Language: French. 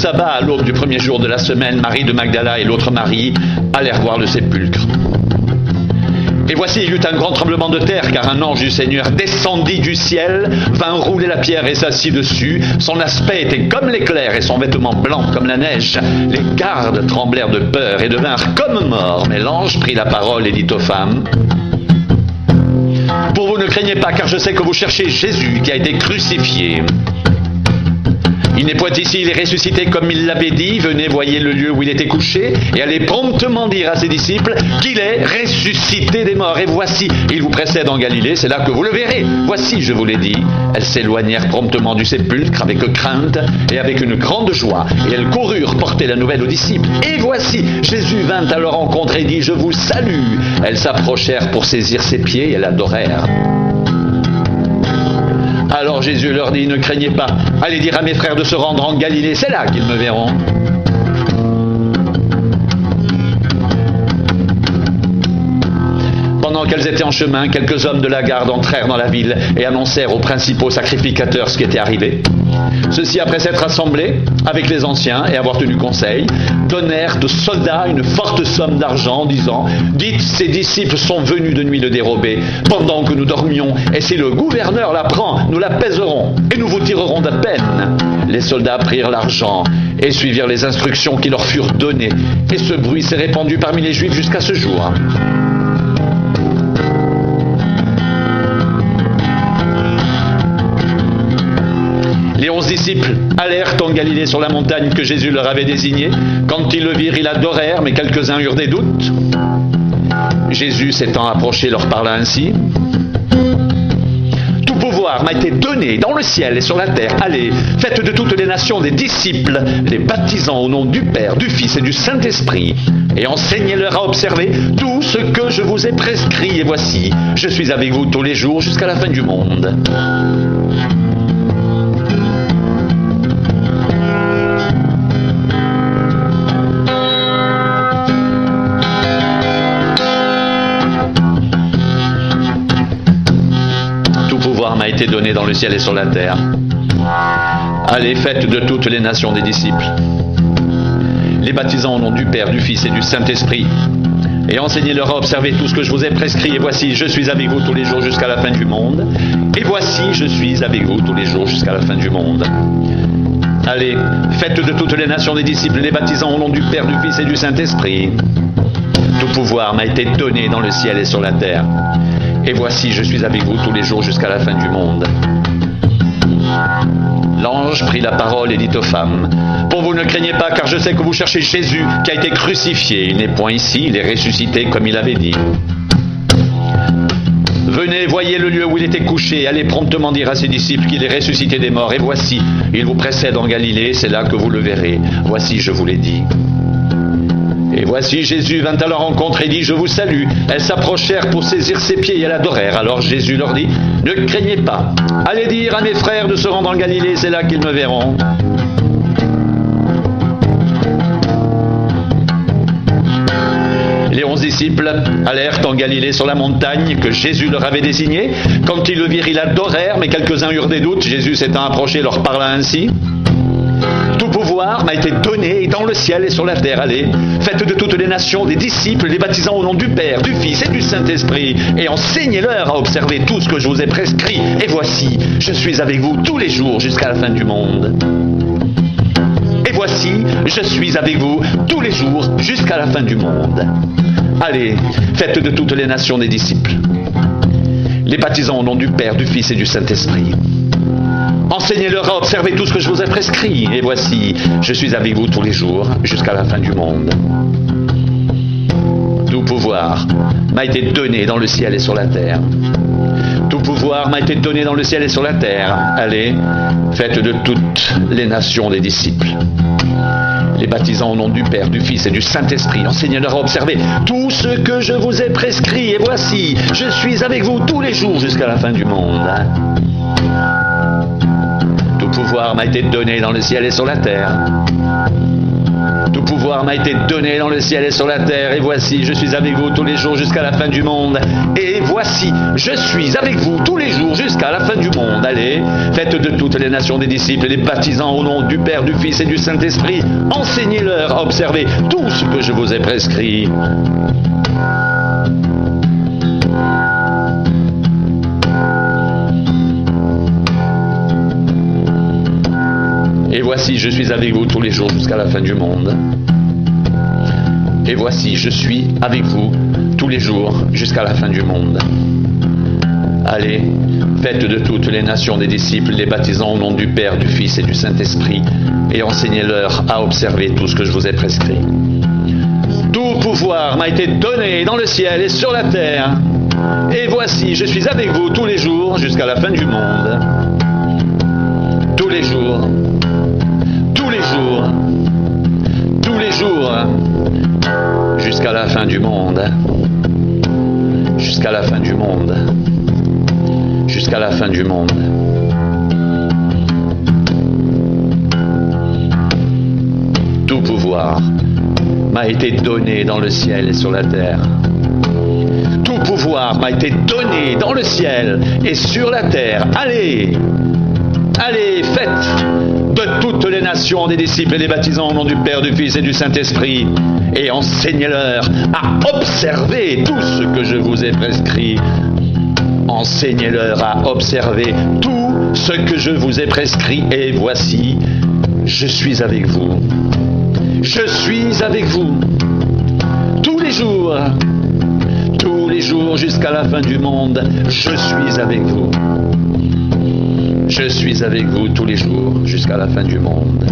sabbat, à l'aube du premier jour de la semaine, Marie de Magdala et l'autre Marie allèrent voir le sépulcre. Et voici, il y eut un grand tremblement de terre, car un ange du Seigneur descendit du ciel, vint rouler la pierre et s'assit dessus. Son aspect était comme l'éclair et son vêtement blanc comme la neige. Les gardes tremblèrent de peur et devinrent comme morts. Mais l'ange prit la parole et dit aux femmes: pour vous, ne craignez pas, car je sais que vous cherchez Jésus qui a été crucifié. Il n'est point ici, il est ressuscité comme il l'avait dit. Venez, voyez le lieu où il était couché, et allez promptement dire à ses disciples qu'il est ressuscité des morts. Et voici, il vous précède en Galilée, c'est là que vous le verrez. Voici, je vous l'ai dit. Elles s'éloignèrent promptement du sépulcre avec crainte et avec une grande joie. Et elles coururent porter la nouvelle aux disciples. Et voici, Jésus vint à leur rencontre et dit: je vous salue. Elles s'approchèrent pour saisir ses pieds et l'adorèrent. Alors Jésus leur dit: ne craignez pas, allez dire à mes frères de se rendre en Galilée, c'est là qu'ils me verront. Pendant qu'elles étaient en chemin, quelques hommes de la garde entrèrent dans la ville et annoncèrent aux principaux sacrificateurs ce qui était arrivé. Ceux-ci, après s'être rassemblés avec les anciens et avoir tenu conseil, donnèrent aux soldats une forte somme d'argent, disant: dites, ces disciples sont venus de nuit le dérober, pendant que nous dormions, et si le gouverneur la prend, nous la pèserons, et nous vous tirerons de peine. Les soldats prirent l'argent et suivirent les instructions qui leur furent données, et ce bruit s'est répandu parmi les Juifs jusqu'à ce jour. Les 11 disciples allèrent en Galilée sur la montagne que Jésus leur avait désignée. Quand ils le virent, ils l'adorèrent, mais quelques-uns eurent des doutes. Jésus s'étant approché leur parla ainsi: tout pouvoir m'a été donné dans le ciel et sur la terre. Allez, faites de toutes les nations des disciples, les baptisant au nom du Père, du Fils et du Saint-Esprit, et enseignez-leur à observer tout ce que je vous ai prescrit. Et voici, je suis avec vous tous les jours jusqu'à la fin du monde. M'a été donné dans le ciel et sur la terre. Allez, faites de toutes les nations des disciples, les baptisant au nom du Père, du Fils et du Saint-Esprit, et enseignez-leur à observer tout ce que je vous ai prescrit. Et voici, je suis avec vous tous les jours jusqu'à la fin du monde. Et voici, je suis avec vous tous les jours jusqu'à la fin du monde. Allez, faites de toutes les nations des disciples, les baptisant au nom du Père, du Fils et du Saint-Esprit. Tout pouvoir m'a été donné dans le ciel et sur la terre. Et voici, je suis avec vous tous les jours jusqu'à la fin du monde. L'ange prit la parole et dit aux femmes: pour vous, ne craignez pas, car je sais que vous cherchez Jésus qui a été crucifié. Il n'est point ici, il est ressuscité comme il avait dit. Venez, voyez le lieu où il était couché, allez promptement dire à ses disciples qu'il est ressuscité des morts. Et voici, il vous précède en Galilée, c'est là que vous le verrez. Voici, je vous l'ai dit. Et voici, Jésus vint à leur rencontre et dit: je vous salue. Elles s'approchèrent pour saisir ses pieds et l'adorèrent. Alors Jésus leur dit: ne craignez pas, allez dire à mes frères de se rendre en Galilée, c'est là qu'ils me verront. Les 11 disciples allèrent en Galilée sur la montagne que Jésus leur avait désignée. Quand ils le virent, ils l'adorèrent, mais quelques-uns eurent des doutes. Jésus s'étant approché leur parla ainsi: tout pouvoir m'a été donné dans le ciel et sur la terre. Allez, faites de toutes les nations des disciples, les baptisant au nom du Père, du Fils et du Saint-Esprit, et enseignez-leur à observer tout ce que je vous ai prescrit. Et voici, je suis avec vous tous les jours jusqu'à la fin du monde. Et voici, je suis avec vous tous les jours jusqu'à la fin du monde. Allez, faites de toutes les nations des disciples, les baptisant au nom du Père, du Fils et du Saint-Esprit. Enseignez-leur à observer tout ce que je vous ai prescrit. Et voici, je suis avec vous tous les jours jusqu'à la fin du monde. Tout pouvoir m'a été donné dans le ciel et sur la terre. Tout pouvoir m'a été donné dans le ciel et sur la terre. Allez, faites de toutes les nations des disciples, les baptisant au nom du Père, du Fils et du Saint-Esprit. Enseignez-leur à observer tout ce que je vous ai prescrit. Et voici, je suis avec vous tous les jours jusqu'à la fin du monde. Tout pouvoir m'a été donné dans le ciel et sur la terre. Tout pouvoir m'a été donné dans le ciel et sur la terre, et voici, je suis avec vous tous les jours jusqu'à la fin du monde. Et voici, je suis avec vous tous les jours jusqu'à la fin du monde. Allez, faites de toutes les nations des disciples, les baptisant au nom du Père, du Fils et du Saint-Esprit. Enseignez-leur à observer tout ce que je vous ai prescrit. Et voici, je suis avec vous tous les jours jusqu'à la fin du monde. Et voici, je suis avec vous tous les jours jusqu'à la fin du monde. Allez, faites de toutes les nations des disciples, les baptisant au nom du Père, du Fils et du Saint-Esprit, et enseignez-leur à observer tout ce que je vous ai prescrit. Tout pouvoir m'a été donné dans le ciel et sur la terre. Et voici, je suis avec vous tous les jours jusqu'à la fin du monde. Tous les jours. Tous les jours. Tous les jours. Jusqu'à la fin du monde. Jusqu'à la fin du monde. Jusqu'à la fin du monde. Tout pouvoir m'a été donné dans le ciel et sur la terre. Tout pouvoir m'a été donné dans le ciel et sur la terre. Allez, allez, faites de toutes les nations des disciples et les baptisant au nom du Père, du Fils et du Saint-Esprit, et enseignez-leur à observer tout ce que je vous ai prescrit. Enseignez-leur à observer tout ce que je vous ai prescrit, et voici, je suis avec vous. Je suis avec vous tous les jours jusqu'à la fin du monde. Je suis avec vous. Je suis avec vous tous les jours jusqu'à la fin du monde.